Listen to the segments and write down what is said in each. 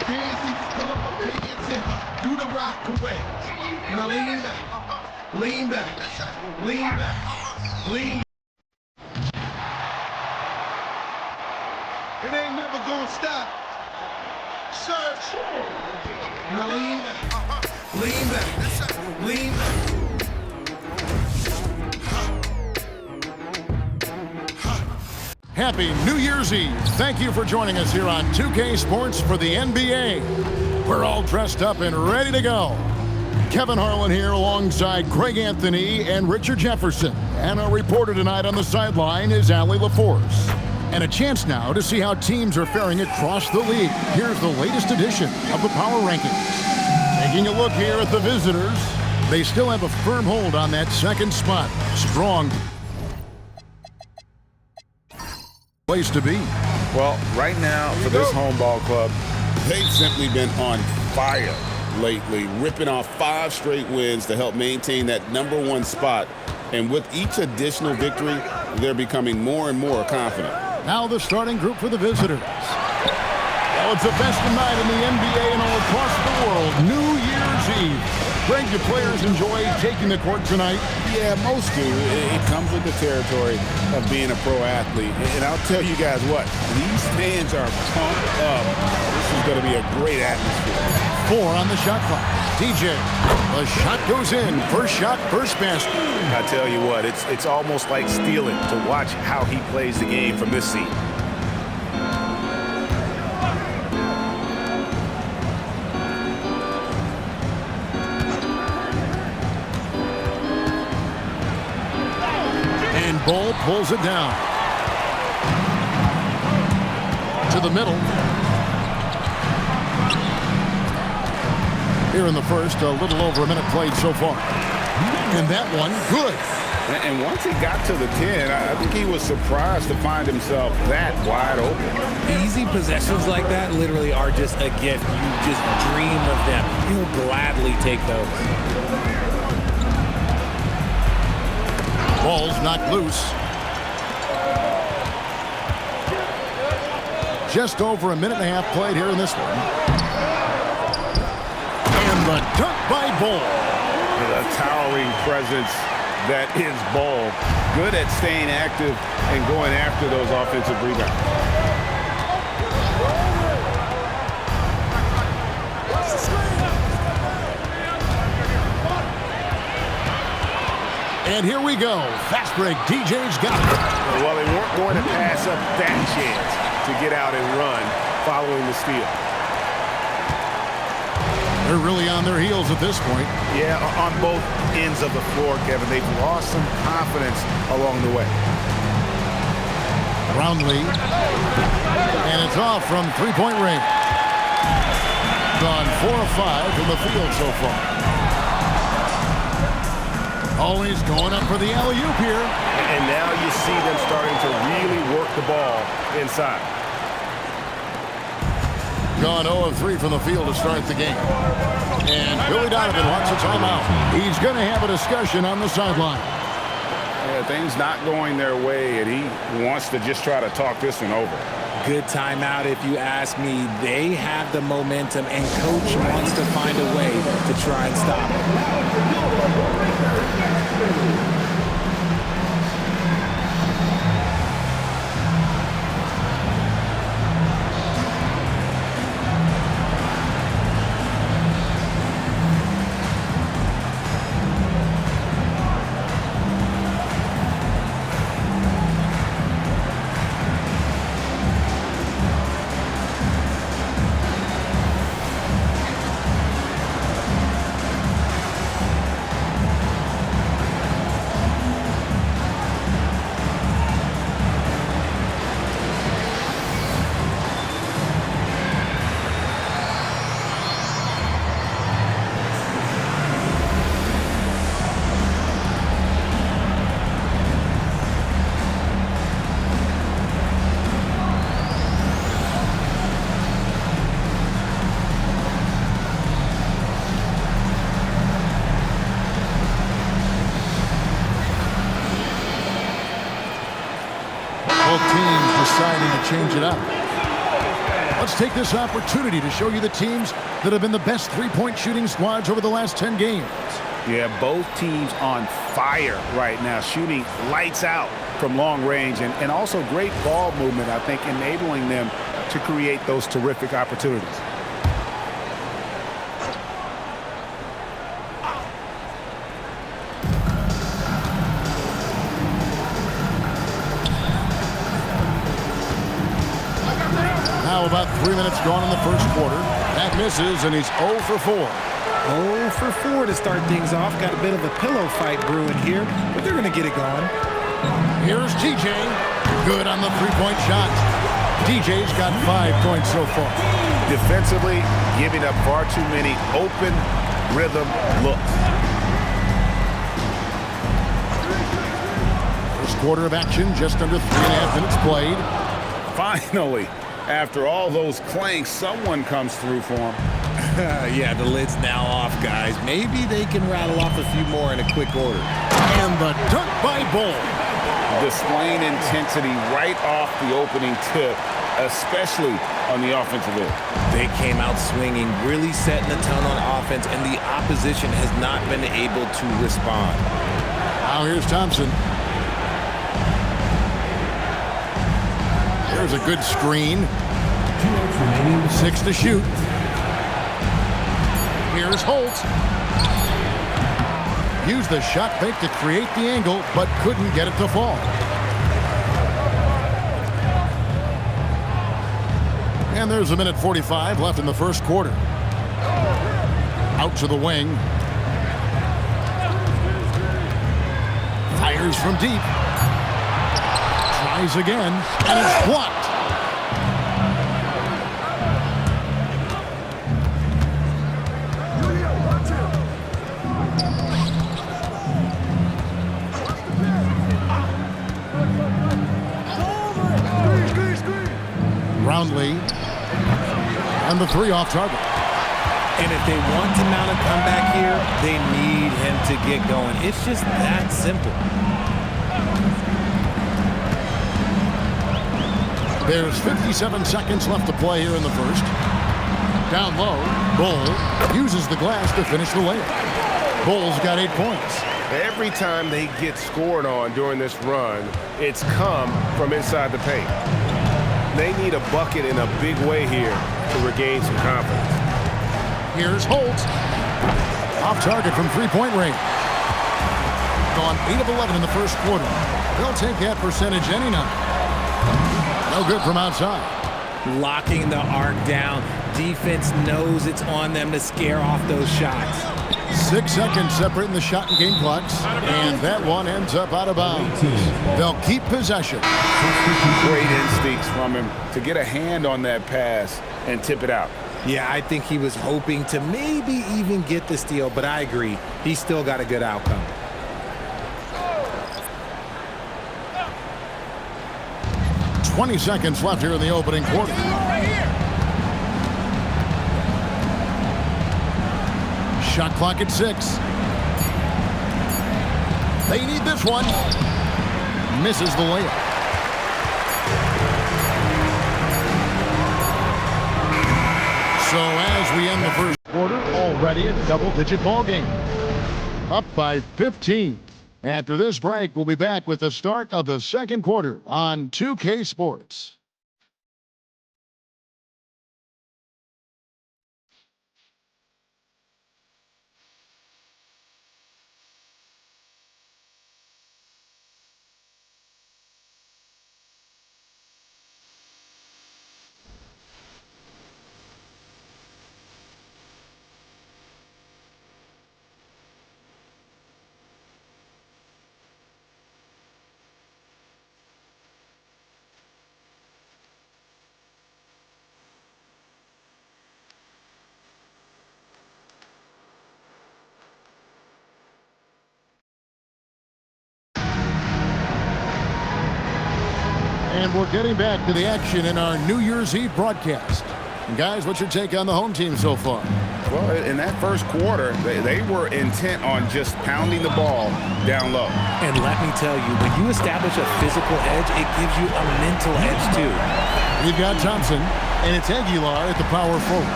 Do the rock away. Now lean back. Lean back. Lean back. Lean. It ain't never gonna stop. Search. Now lean back. Lean back. Lean back. Happy New Year's Eve. Thank you for joining us here on 2K Sports for the NBA. We're all dressed up and ready to go. Kevin Harlan here alongside Greg Anthony and Richard Jefferson. And our reporter tonight on the sideline is Allie LaForce. And a chance now to see how teams are faring across the league. Here's the latest edition of the Power Rankings. Taking a look here at the visitors, they still have a firm hold on that second spot. Strong place to be. Well, right now for this home ball club, they've simply been on fire lately, ripping off 5 straight wins to help maintain that #1 spot. And with each additional victory, they're becoming more and more confident. Now the starting group for the visitors. Well, it's the best of night in the NBA and all across the world. New Year's Eve. Greg, do players enjoy taking the court tonight? Yeah, most do. It comes with the territory of being a pro athlete. And I'll tell you guys what, these fans are pumped up. This is going to be a great atmosphere. 4 on the shot clock. DJ, the shot goes in. First shot, first basket. I tell you what, it's almost like stealing to watch how he plays the game from this seat. Ball pulls it down. To the middle. Here in the first, a little over a minute played so far. And that one, good. And once he got to the 10, I think he was surprised to find himself that wide open. Easy possessions like that literally are just a gift. You just dream of them. He'll gladly take those. Ball's knocked loose. Just over a minute and a half played here in this one. And the dunk by Ball. A towering presence that is Ball. Good at staying active and going after those offensive rebounds. And here we go. Fast break. DJ's got it. Well, they weren't going to pass up that chance to get out and run following the steal. They're really on their heels at this point. Yeah, on both ends of the floor, Kevin. They've lost some confidence along the way. Brownlee. And it's off from three-point range. Gone 4 of 5 from the field so far. Always going up for the alley-oop here. And now you see them starting to really work the ball inside. Gone 0 of 3 from the field to start the game. And Billy Donovan wants a timeout. He's going to have a discussion on the sideline. Yeah, things not going their way, and he wants to just try to talk this one over. Good timeout if you ask me. They have the momentum, and Coach wants to find a way to try and stop it. Both teams deciding to change it up. Let's take this opportunity to show you the teams that have been the best three-point shooting squads over the last 10 games. Yeah, both teams on fire right now, shooting lights out from long range, and also great ball movement, I think, enabling them to create those terrific opportunities. Now about 3 minutes gone in the first quarter. That misses, and he's 0 for 4. 0 for 4 to start things off. Got a bit of a pillow fight brewing here, but they're going to get it going. Here's TJ. Good on the three-point shot. TJ's got 5 points so far. Defensively, giving up far too many open rhythm looks. First quarter of action, just under 3.5 minutes played. Finally, after all those clanks, someone comes through for him. Yeah, the lid's now off, guys. Maybe they can rattle off a few more in a quick order. And the dunk by Bull. Displaying intensity right off the opening tip, especially on the offensive end. They came out swinging, really setting the tone on offense, and the opposition has not been able to respond. Now here's Thompson. There's a good screen. 6 to shoot. Here's Holt. Used the shot fake to create the angle, but couldn't get it to fall. And there's a minute 45 left in the first quarter. Out to the wing. Fires from deep. Tries again, and it's blocked. Roundly, and the 3 off target. And if they want to mount a comeback here, they need him to get going. It's just that simple. There's 57 seconds left to play here in the first. Down low, Bull uses the glass to finish the layup. Bull's got 8 points. Every time they get scored on during this run, it's come from inside the paint. They need a bucket in a big way here to regain some confidence. Here's Holt. Off target from three-point range. Gone 8 of 11 in the first quarter. They'll take that percentage any night. No good from outside. Locking the arc down. Defense knows it's on them to scare off those shots. 6 seconds separating the shot and game clocks. And that one ends up out of bounds. They'll keep possession. Great instincts from him to get a hand on that pass and tip it out. Yeah, I think he was hoping to maybe even get the steal, but I agree. He still got a good outcome. "20 seconds left here in the opening quarter. Shot clock at 6. They need this one. Misses the layup. So as we end the first quarter, already a double-digit ball game. Up by 15. After this break, we'll be back with the start of the second quarter on 2K Sports. And we're getting back to the action in our New Year's Eve broadcast. And guys, what's your take on the home team so far? Well, in that first quarter, they were intent on just pounding the ball down low. And let me tell you, when you establish a physical edge, it gives you a mental edge too. We've got Thompson, and it's Aguilar at the power forward.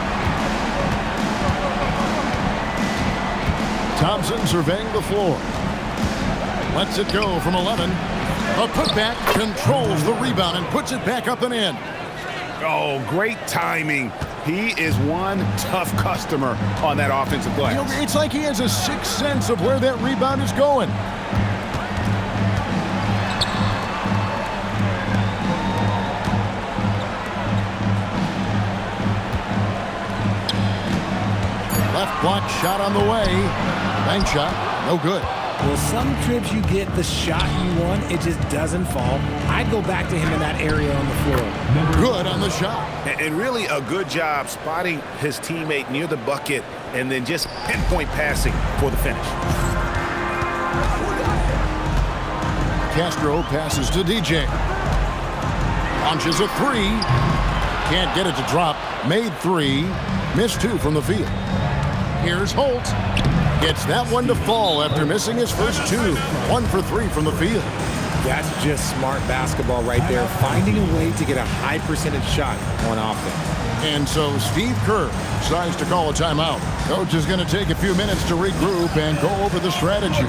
Thompson surveying the floor. Lets it go from 11. A putback, controls the rebound and puts it back up and in. Oh, great timing. He is one tough customer on that offensive glass. You know, it's like he has a sixth sense of where that rebound is going. Left block shot on the way. Bank shot, no good. Well, some trips you get the shot you want, it just doesn't fall. I'd go back to him in that area on the floor. Good on the shot. And really a good job spotting his teammate near the bucket and then just pinpoint passing for the finish. Castro passes to DJ. Launches a three. Can't get it to drop. Made three. Missed two from the field. Here's Holt. Gets that one to fall after missing his first two. 1 for 3 from the field. That's just smart basketball right there, finding a way to get a high percentage shot on offense. And so Steve Kerr decides to call a timeout. Coach is going to take a few minutes to regroup and go over the strategy.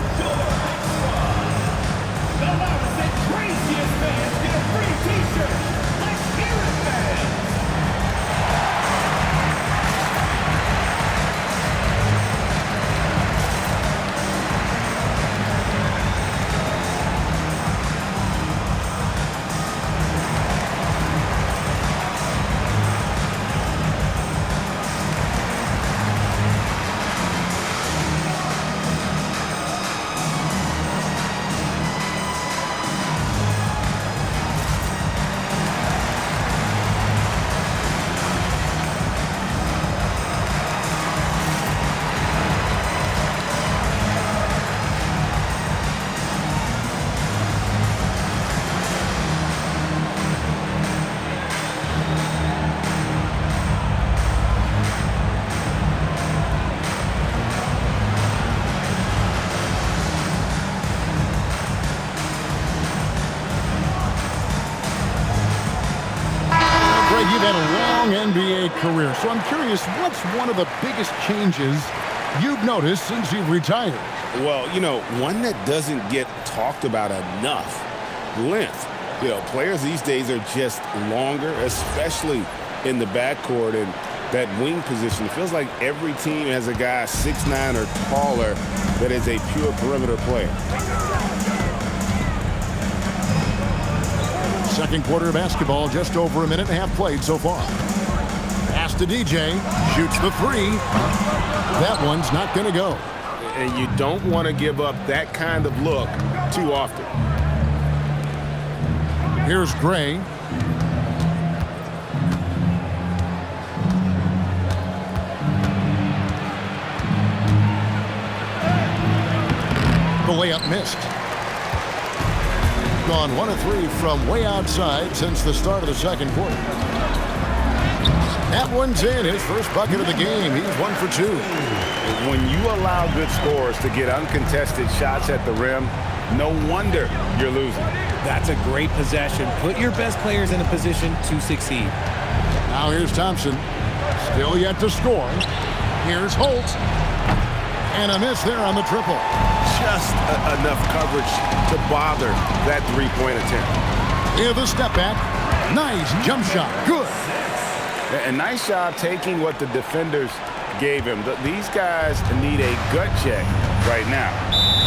You've had a long NBA career, so I'm curious, what's one of the biggest changes you've noticed since you've retired? Well, you know, one that doesn't get talked about enough, length. You know, players these days are just longer, especially in the backcourt and that wing position. It feels like every team has a guy 6'9" or taller that is a pure perimeter player. Second quarter of basketball, just over a minute and a half played so far. Pass to DJ, shoots the three. That one's not going to go. And you don't want to give up that kind of look too often. Here's Gray. The layup missed. Gone 1 of 3 from way outside since the start of the second quarter. That one's in, his first bucket of the game. He's 1 for 2. When you allow good scorers to get uncontested shots at the rim, no wonder you're losing. That's a great possession. Put your best players in a position to succeed. Now here's Thompson. Still yet to score. Here's Holt. And a miss there on the triple. Just enough coverage to bother that three-point attempt. With a step back. Nice jump shot. Good. A nice job taking what the defenders gave him. These guys need a gut check right now.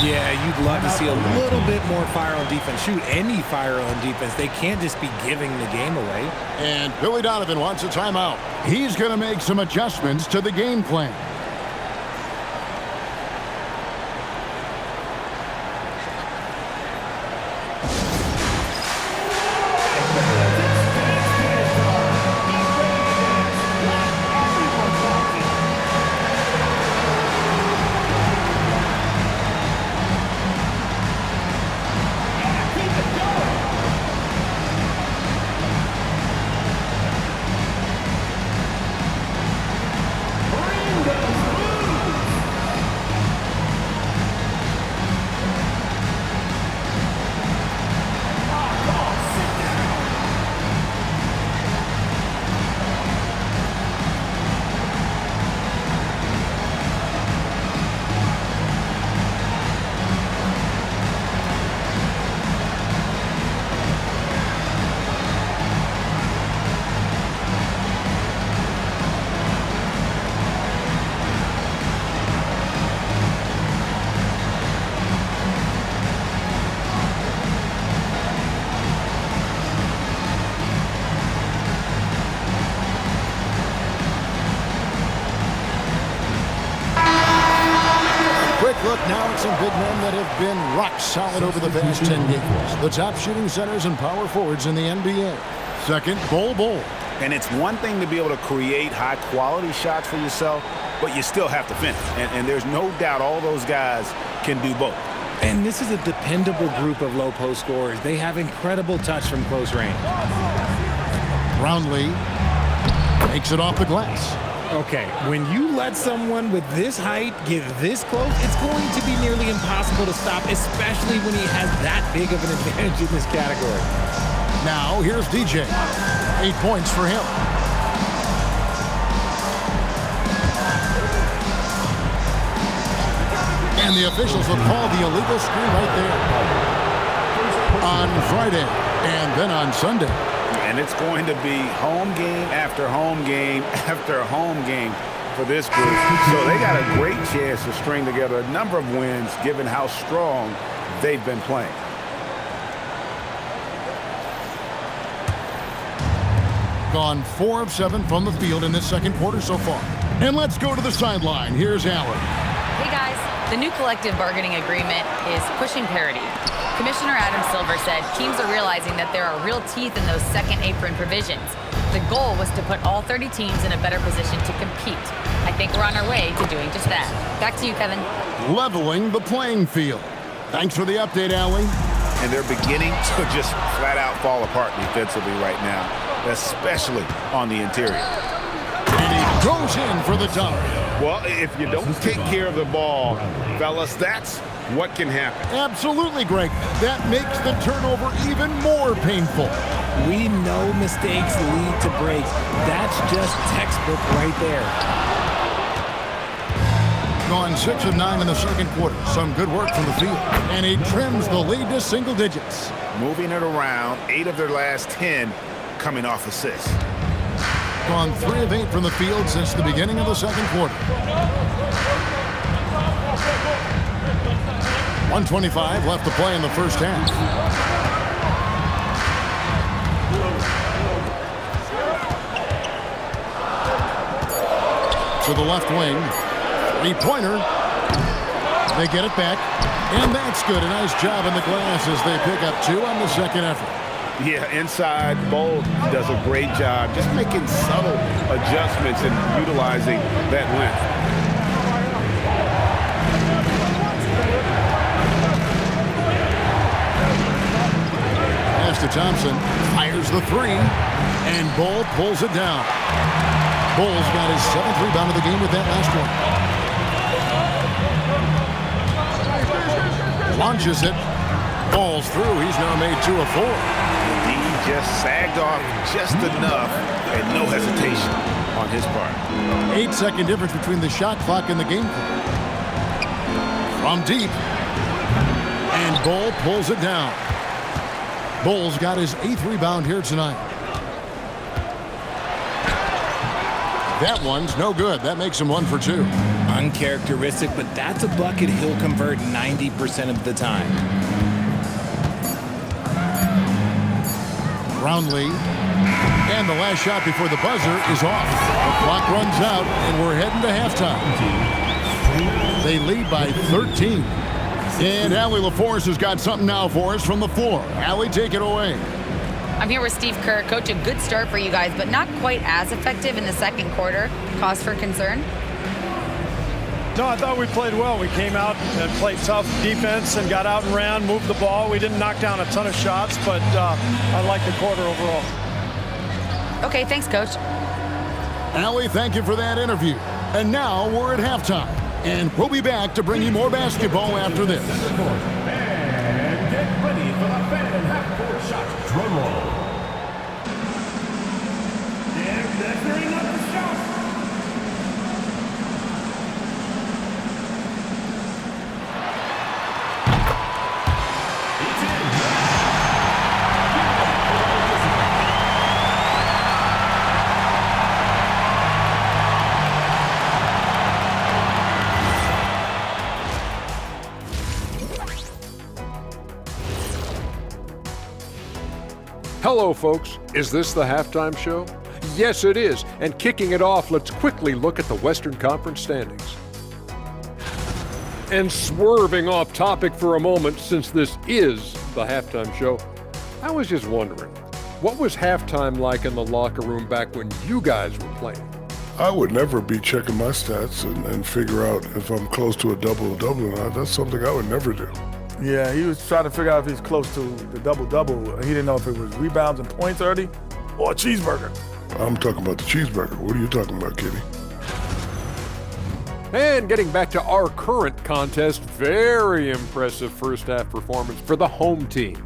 Yeah, you'd love to see a little bit more fire on defense. Shoot, any fire on defense. They can't just be giving the game away. And Billy Donovan wants a timeout. He's going to make some adjustments to the game plan. big men that have been rock solid over the past 10 games. The top shooting centers and power forwards in the NBA. Second, Bol. And it's one thing to be able to create high-quality shots for yourself, but you still have to finish. And there's no doubt all those guys can do both. And this is a dependable group of low post scorers. They have incredible touch from close range. Brownlee takes it off the glass. Okay, when you let someone with this height get this close, it's going to be nearly impossible to stop, especially when he has that big of an advantage in this category. Now, here's DJ. 8 points for him. And the officials will call the illegal screen right there. On Friday, and then on Sunday. And it's going to be home game after home game after home game for this group. So they got a great chance to string together a number of wins given how strong they've been playing. Gone 4 of 7 from the field in this second quarter so far. And let's go to the sideline. Here's Allen. Hey guys, the new collective bargaining agreement is pushing parity. Commissioner Adam Silver said teams are realizing that there are real teeth in those second apron provisions. The goal was to put all 30 teams in a better position to compete. I think we're on our way to doing just that. Back to you, Kevin. Leveling the playing field. Thanks for the update, Allie. And they're beginning to just flat out fall apart defensively right now, especially on the interior. And he goes in for the dunk. Well, if you don't take care of the ball, fellas, that's what can happen. Absolutely, Greg. That makes the turnover even more painful. We know mistakes lead to breaks. That's just textbook right there. Gone 6 of 9 in the second quarter. Some good work from the field. And he trims the lead to single digits. Moving it around, 8 of their last 10 coming off assists. Gone 3 of 8 from the field since the beginning of the second quarter. 1:25 left to play in the first half. To the left wing. 3-pointer. They get it back. And that's good. A nice job in the glass as they pick up 2 on the second effort. Yeah, inside, Bold does a great job just making subtle adjustments and utilizing that length. Pass to Thompson, fires the 3, and Bull pulls it down. Bull's got his 7th rebound of the game with that last one. Launches it, falls through. He's now made 2 of 4. He just sagged off just enough and no hesitation on his part. 8-second difference between the shot clock and the game clock. From deep. And Bull pulls it down. Bull's got his 8th rebound here tonight. That one's no good. That makes him 1 for 2. Uncharacteristic, but that's a bucket he'll convert 90% of the time. Brownlee, and the last shot before the buzzer is off. The clock runs out, and we're heading to halftime. They lead by 13. And Allie LaForce has got something now for us from the floor. Allie, take it away. I'm here with Steve Kerr. Coach, a good start for you guys, but not quite as effective in the second quarter. Cause for concern? No, I thought we played well. We came out and played tough defense and got out and ran, moved the ball. We didn't knock down a ton of shots, but I like the quarter overall. Okay, thanks, Coach. Allie, thank you for that interview. And now we're at halftime. And we'll be back to bring you more basketball after this. And get ready for the fan half-court shot. Drum roll. They're measuring up the shot. Hello, folks. Is this the halftime show? Yes, it is. And kicking it off, let's quickly look at the Western Conference standings. And swerving off topic for a moment, since this is the halftime show, I was just wondering, what was halftime like in the locker room back when you guys were playing? I would never be checking my stats and figure out if I'm close to a double-double or not. That's something I would never do. Yeah, he was trying to figure out if he's close to the double-double. He didn't know if it was rebounds and points already or a cheeseburger. I'm talking about the cheeseburger. What are you talking about, Kitty? And getting back to our current contest, very impressive first half performance for the home team.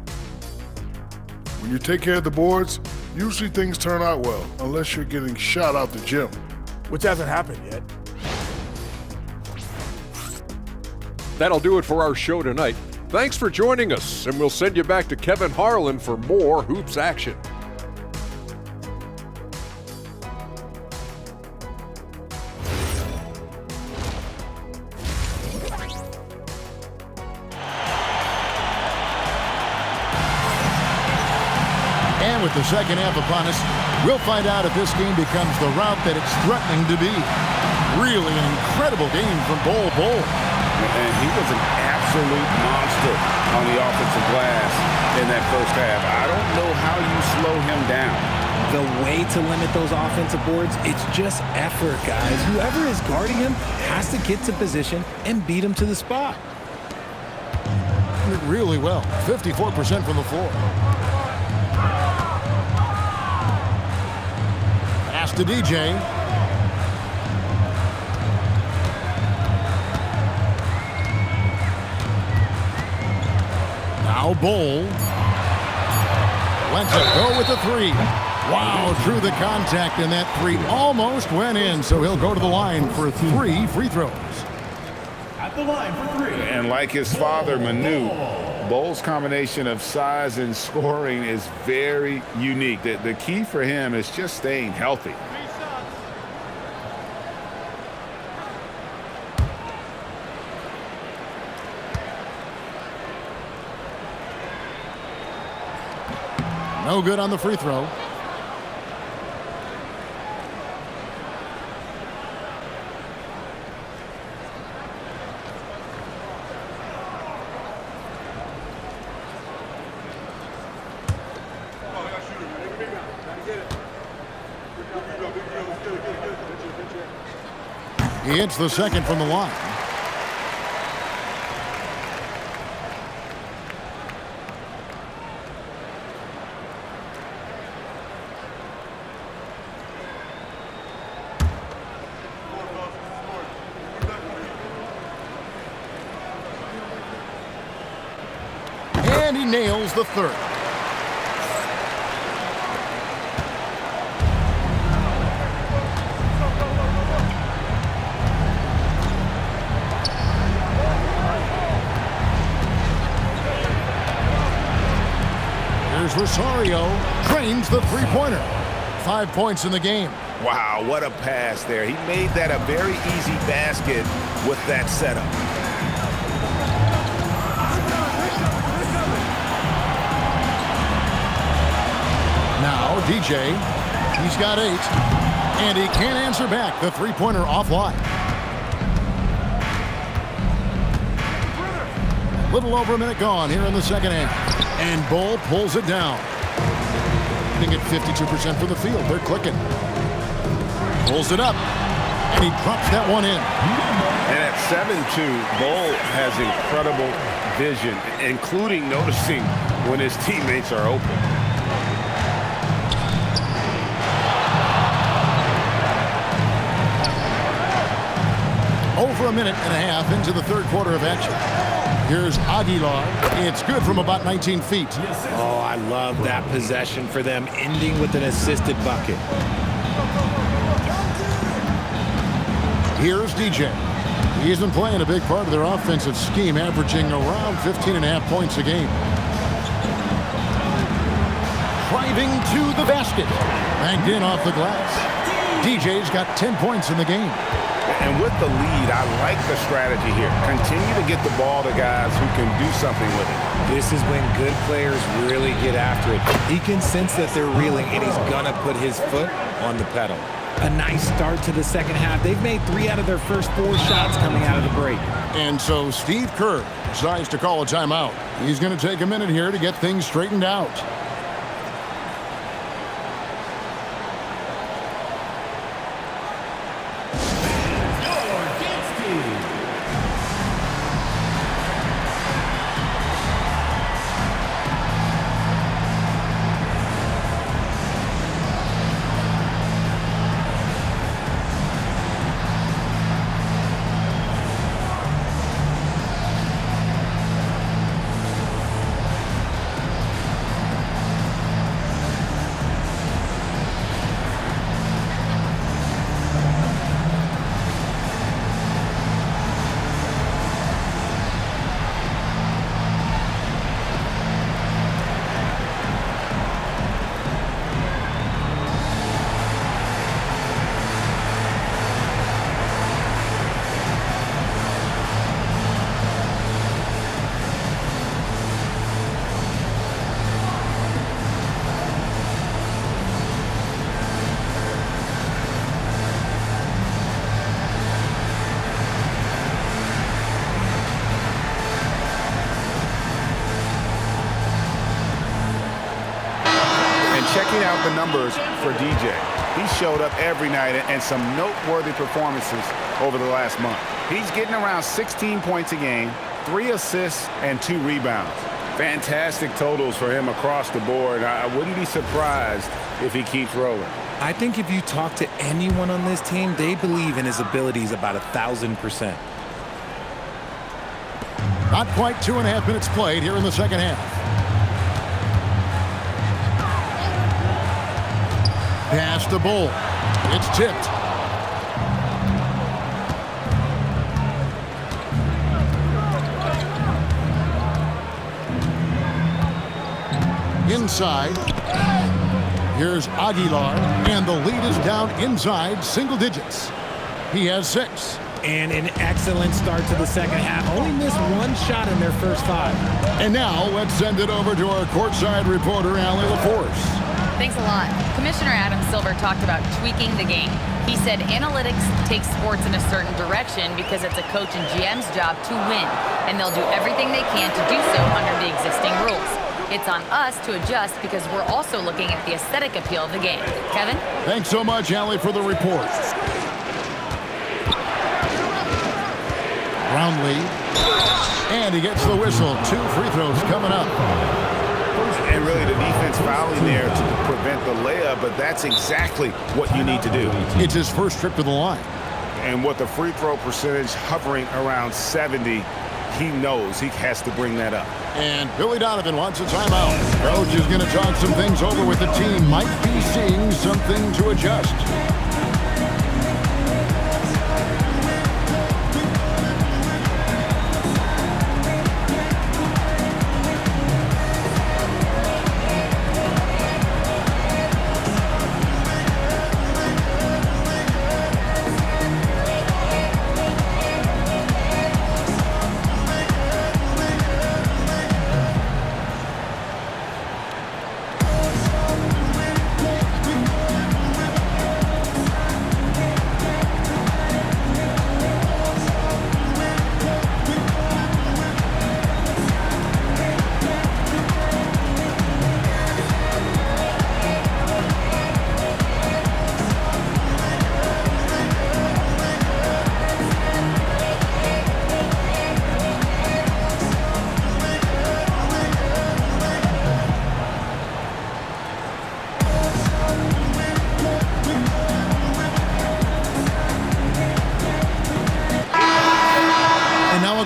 When you take care of the boards, usually things turn out well, unless you're getting shot out the gym. Which hasn't happened yet. That'll do it for our show tonight. Thanks for joining us, and we'll send you back to Kevin Harlan for more hoops action. And with the second half upon us, we'll find out if this game becomes the route that it's threatening to be. Really an incredible game from Bol Bol. And he was an absolute monster on the offensive glass in that first half. I don't know how you slow him down. The way to limit those offensive boards, it's just effort, guys. Whoever is guarding him has to get to position and beat him to the spot. Did really well. 54% from the floor. Pass to DJ. Now Bol. Lets it go with the three. Wow, through the contact, and that three almost went in, so he'll go to the line for 3 free throws. At the line for 3. And like his father, Manu, Bol's combination of size and scoring is very unique. The key for him is just staying healthy. No good on the free throw. He hits the second from the line. And he nails the third. Here's Rosario. Drains the three-pointer. 5 points in the game. Wow, what a pass there. He made that a very easy basket with that setup. Now DJ, he's got 8, and he can't answer back. The three-pointer offline. A little over a minute gone here in the second half, and Bol pulls it down. Hitting at 52% for the field. They're clicking. Pulls it up, and he drops that one in. And at 7-2, Bol has incredible vision, including noticing when his teammates are open. Over a minute and a half into the third quarter of action. Here's Aguilar. It's good from about 19 feet. Oh, I love that possession for them, ending with an assisted bucket. Here's DJ. He's been playing a big part of their offensive scheme, averaging around 15.5 points a game. Driving to the basket. Banked in off the glass. DJ's got 10 points in the game. And with the lead, I like the strategy here. Continue to get the ball to guys who can do something with it. This is when good players really get after it. He can sense that they're reeling, and he's gonna put his foot on the pedal. A nice start to the second half. They've made 3 out of their first 4 shots coming out of the break. And so Steve Kerr decides to call a timeout. He's going to take a minute here to get things straightened out. Checking out the numbers for DJ. He showed up every night and some noteworthy performances over the last month. He's getting around 16 points a game, 3 assists, and 2 rebounds. Fantastic totals for him across the board. I wouldn't be surprised if he keeps rolling. I think if you talk to anyone on this team, they believe in his abilities about 1,000%. Not quite 2.5 minutes played here in the second half. Pass the ball. It's tipped. Inside. Here's Aguilar, and the lead is down inside single digits. He has 6. And an excellent start to the second half. Only missed 1 shot in their first 5. And now let's send it over to our courtside reporter, Allie LaForce. Thanks a lot. Commissioner Adam Silver talked about tweaking the game. He said analytics takes sports in a certain direction because it's a coach and GM's job to win, and they'll do everything they can to do so under the existing rules. It's on us to adjust because we're also looking at the aesthetic appeal of the game. Kevin? Thanks so much, Allie, for the report. Brownlee. And he gets the whistle. 2 free throws coming up. And really the defense fouling there to prevent the layup, but that's exactly what you need to do. It's his first trip to the line. And with the free throw percentage hovering around 70, he knows he has to bring that up. And Billy Donovan wants a timeout. Coach is going to talk some things over with the team. Might be seeing something to adjust.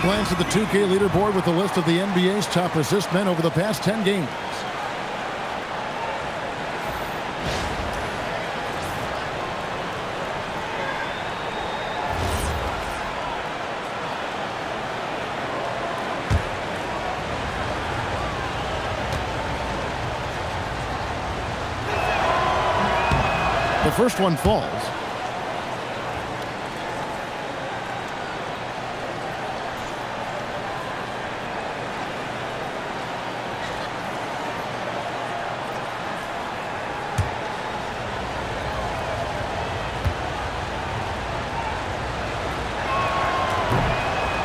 Glance at the 2K leaderboard with a list of the NBA's top assist men over the past 10 games. The first one falls.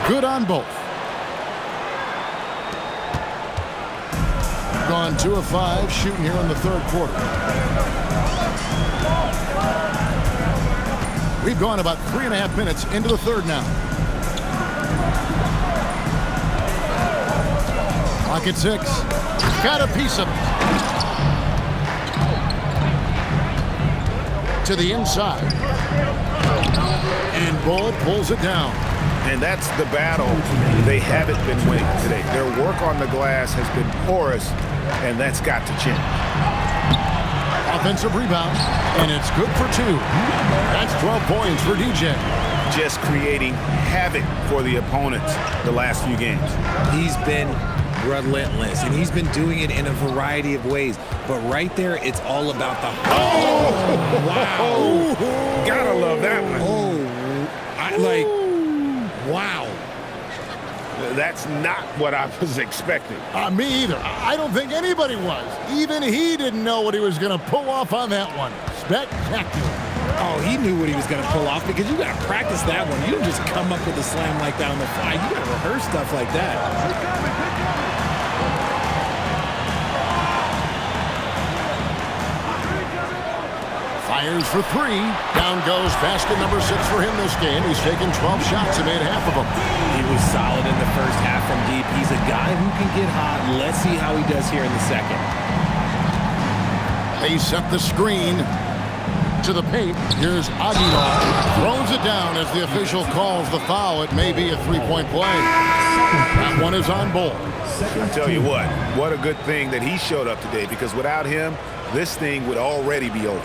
Good on both. Gone 2 of 5 shooting here in the third quarter. We've gone about 3.5 minutes into the third now. Clock at 6. Got a piece of it. To the inside. And Bull pulls it down. And that's the battle they haven't been winning today. Their work on the glass has been porous, and that's got to change. Offensive rebound, and it's good for 2. That's 12 points for DJ. Just creating havoc for the opponents the last few games. He's been relentless, and he's been doing it in a variety of ways. But right there, it's all about the... Oh! Wow! Gotta love that one. Wow. That's not what I was expecting. Me either. I don't think anybody was. Even he didn't know what he was going to pull off on that one. Spectacular. Oh, he knew what he was going to pull off because you got to practice that one. You don't just come up with a slam like that on the fly. You got to rehearse stuff like that. Fires for 3. Down goes basket number 6 for him this game. He's taken 12 shots and made half of them. He was solid in the first half from deep. He's a guy who can get hot. Let's see how he does here in the second. They set the screen to the paint. Here's Aguilar. Throws it down as the official calls the foul. It may be a 3-point play. That one is on Bull. I tell you what a good thing that he showed up today, because without him, this thing would already be over.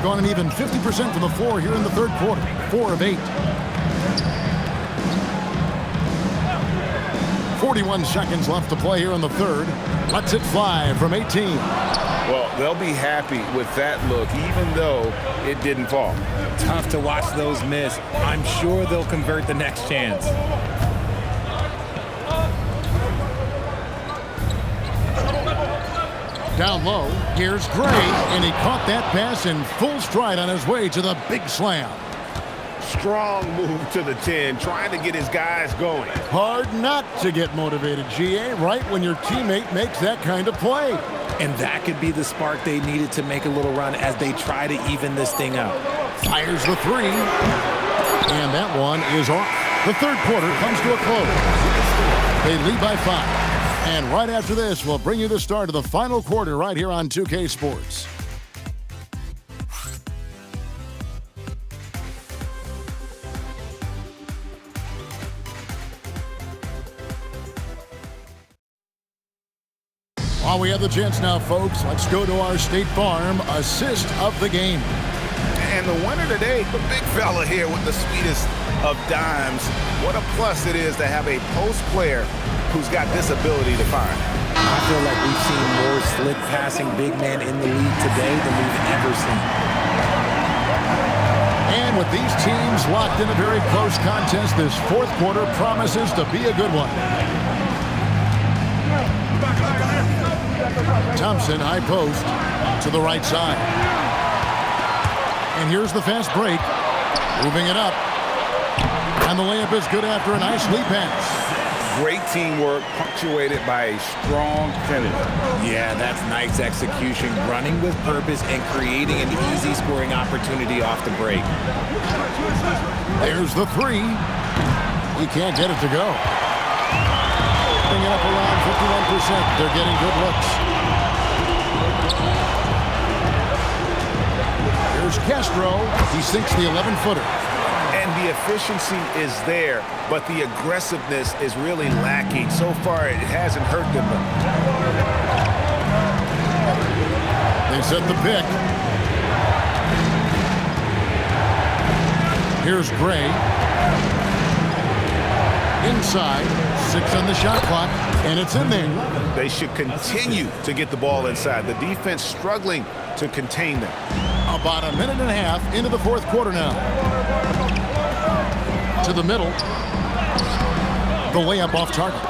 Gone an even 50% from the floor here in the third quarter. 4 of 8. 41 seconds left to play here in the third. Lets it fly from 18. Well, they'll be happy with that look, even though it didn't fall. Tough to watch those miss. I'm sure they'll convert the next chance. Down low, here's Gray, and he caught that pass in full stride on his way to the big slam. Strong move to the 10, trying to get his guys going. Hard not to get motivated, GA, right when your teammate makes that kind of play. And that could be the spark they needed to make a little run as they try to even this thing out. Fires the 3, and that one is off. The third quarter comes to a close. They lead by 5. And right after this, we'll bring you the start of the final quarter right here on 2K Sports. While we have the chance now, folks, let's go to our State Farm assist of the game. And the winner today, the big fella here with the sweetest of dimes. What a plus it is to have a post player who's got this ability to find. I feel like we've seen more slick passing big men in the league today than we've ever seen. And with these teams locked in a very close contest, this fourth quarter promises to be a good one. Thompson, high post, to the right side. And here's the fast break. Moving it up. And the layup is good after a nice lead pass. Great teamwork, punctuated by a strong finish. Yeah, that's nice execution, running with purpose and creating an easy scoring opportunity off the break. There's the 3. He can't get it to go. Bring it up around 51%. They're getting good looks. Here's Castro. He sinks the 11-footer. And the efficiency is there, but the aggressiveness is really lacking. So far, it hasn't hurt them. They set the pick. Here's Gray. Inside. 6 on the shot clock, and it's in there. They should continue to get the ball inside. The defense struggling to contain them. About a minute and a half into the fourth quarter now. To the middle. The layup off target.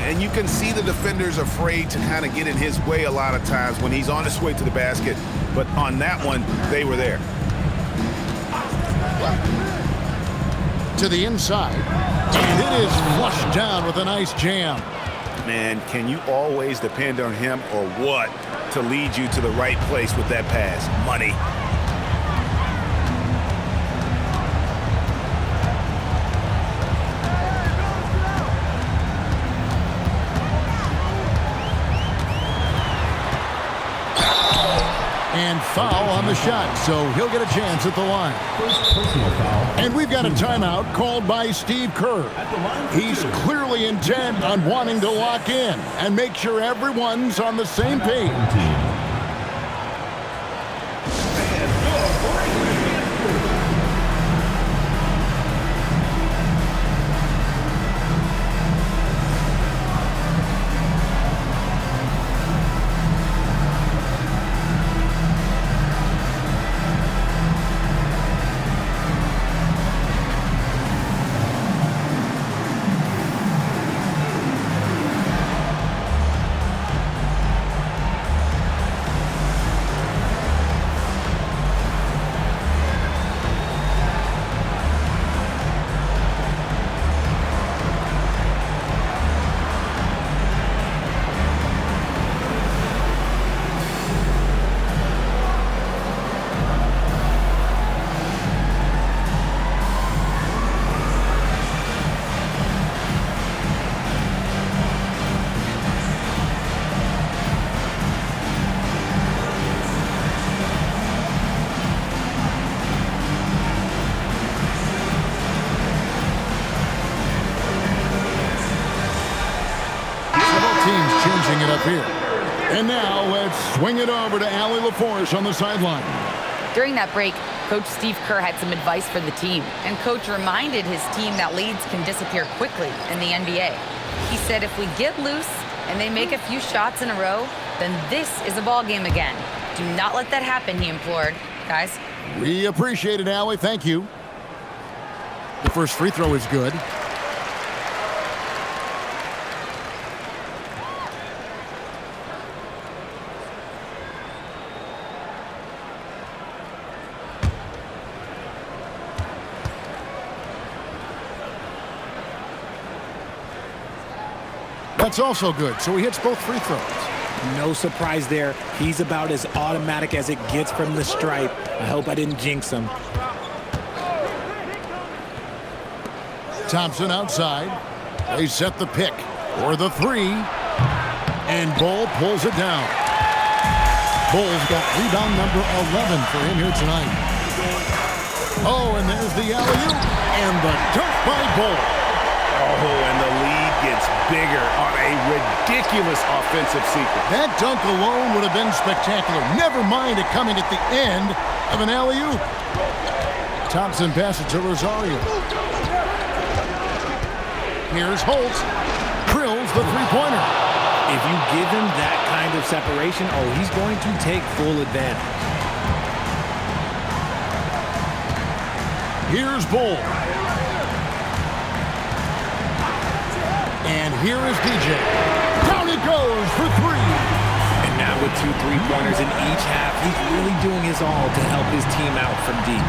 And you can see the defenders afraid to kind of get in his way a lot of times when he's on his way to the basket. But on that one, they were there. To the inside. And it is flushed down with a nice jam. Man, can you always depend on him or what to lead you to the right place with that pass? Money. And foul on the shot, so he'll get a chance at the line. And we've got a timeout called by Steve Kerr. He's clearly intent on wanting to lock in and make sure everyone's on the same page. It up here. And now let's swing it over to Allie LaForce on the sideline. During that break, Coach Steve Kerr had some advice for the team, and Coach reminded his team that leads can disappear quickly in the NBA. He said if we get loose and they make a few shots in a row, then this is a ball game again. Do not let that happen, he implored. Guys. We appreciate it, Allie. Thank you. The first free throw is good. That's also good, so he hits both free throws. No surprise there. He's about as automatic as it gets from the stripe. I hope I didn't jinx him. Thompson outside. They set the pick for the three. And Bull pulls it down. Bull's got rebound number 11 for him here tonight. Oh, and there's the alley-oop. And the dunk by Bull. Oh, and the lead gets bigger on a ridiculous offensive sequence. That dunk alone would have been spectacular. Never mind it coming at the end of an alley-oop. Thompson passes to Rosario. Here's Holt. Drills the three-pointer. If you give him that kind of separation, oh, he's going to take full advantage. Here's Bull. And here is DJ. Down it goes for three. And now with 2 3-pointers in each half, he's really doing his all to help his team out from deep.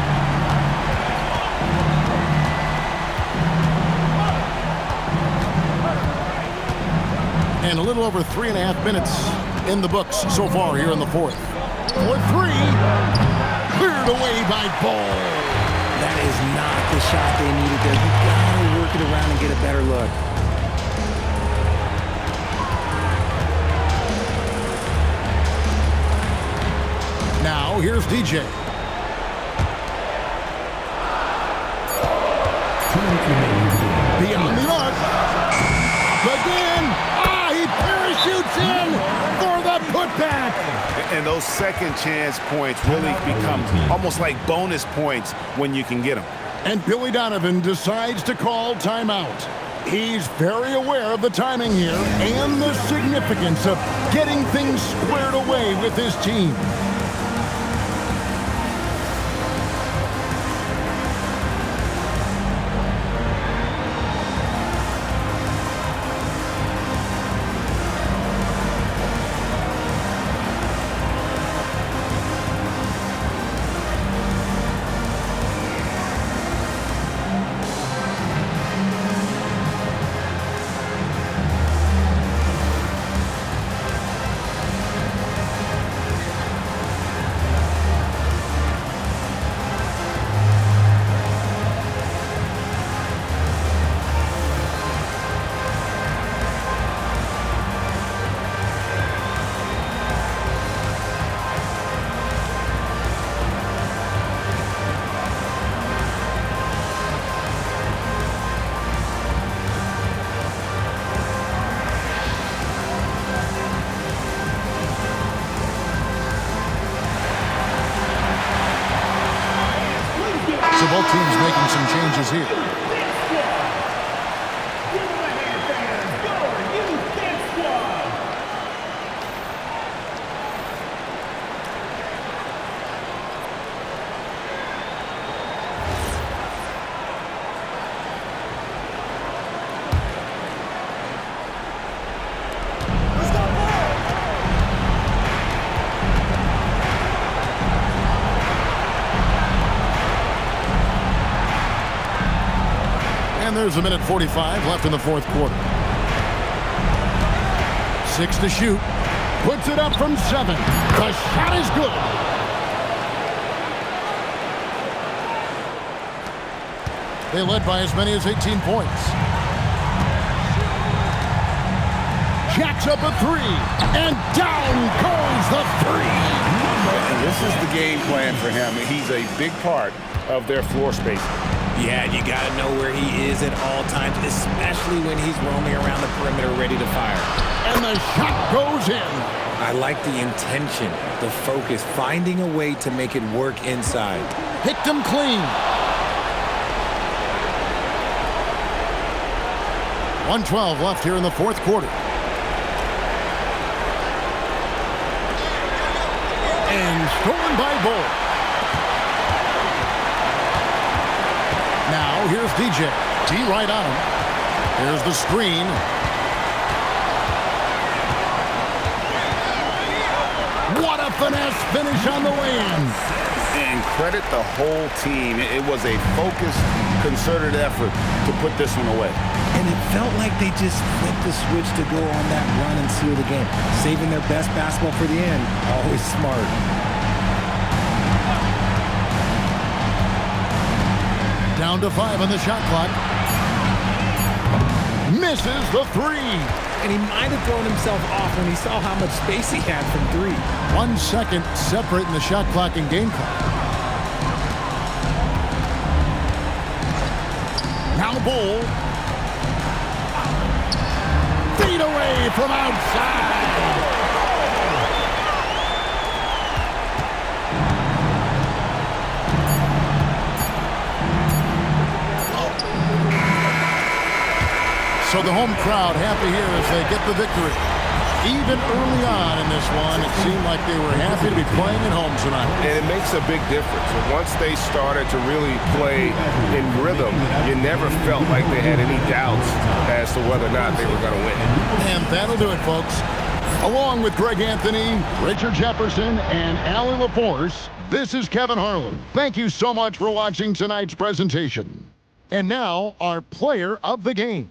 And a little over 3.5 minutes in the books so far here in the fourth. For three. Cleared away by Bull. That is not the shot they needed there. You gotta work it around and get a better look. Now, here's DJ. Beyond the arc. Again. He parachutes in for the putback. And those second chance points really become almost like bonus points when you can get them. And Billy Donovan decides to call timeout. He's very aware of the timing here and the significance of getting things squared away with his team. So both teams making some changes here. And there's a minute 45 left in the fourth quarter. 6 to shoot. Puts it up from 7. The shot is good. They led by as many as 18 points. Jacks up a 3. And down goes the 3. And this is the game plan for him. He's a big part of their floor spacing. Yeah, you got to know where he is at all times, especially when he's roaming around the perimeter ready to fire. And the shot goes in. I like the intention, the focus, finding a way to make it work inside. Picked him clean. 1:12 left here in the fourth quarter. And stolen by Bull. Now, here's DJ. D right on him. Here's the screen. What a finesse finish on the way-in. And credit the whole team. It was a focused, concerted effort to put this one away. And it felt like they just flipped the switch to go on that run and seal the game. Saving their best basketball for the end. Always smart. Down to 5 on the shot clock. Misses the 3. And he might have thrown himself off when he saw how much space he had from 3. 1 second separating the shot clock and game clock. Now Bull. Feet away from outside. So the home crowd happy here as they get the victory. Even early on in this one, it seemed like they were happy to be playing at home tonight. And it makes a big difference. And once they started to really play in rhythm, you never felt like they had any doubts as to whether or not they were going to win. And that'll do it, folks. Along with Greg Anthony, Richard Jefferson, and Allie LaForce, this is Kevin Harlan. Thank you so much for watching tonight's presentation. And now, our player of the game.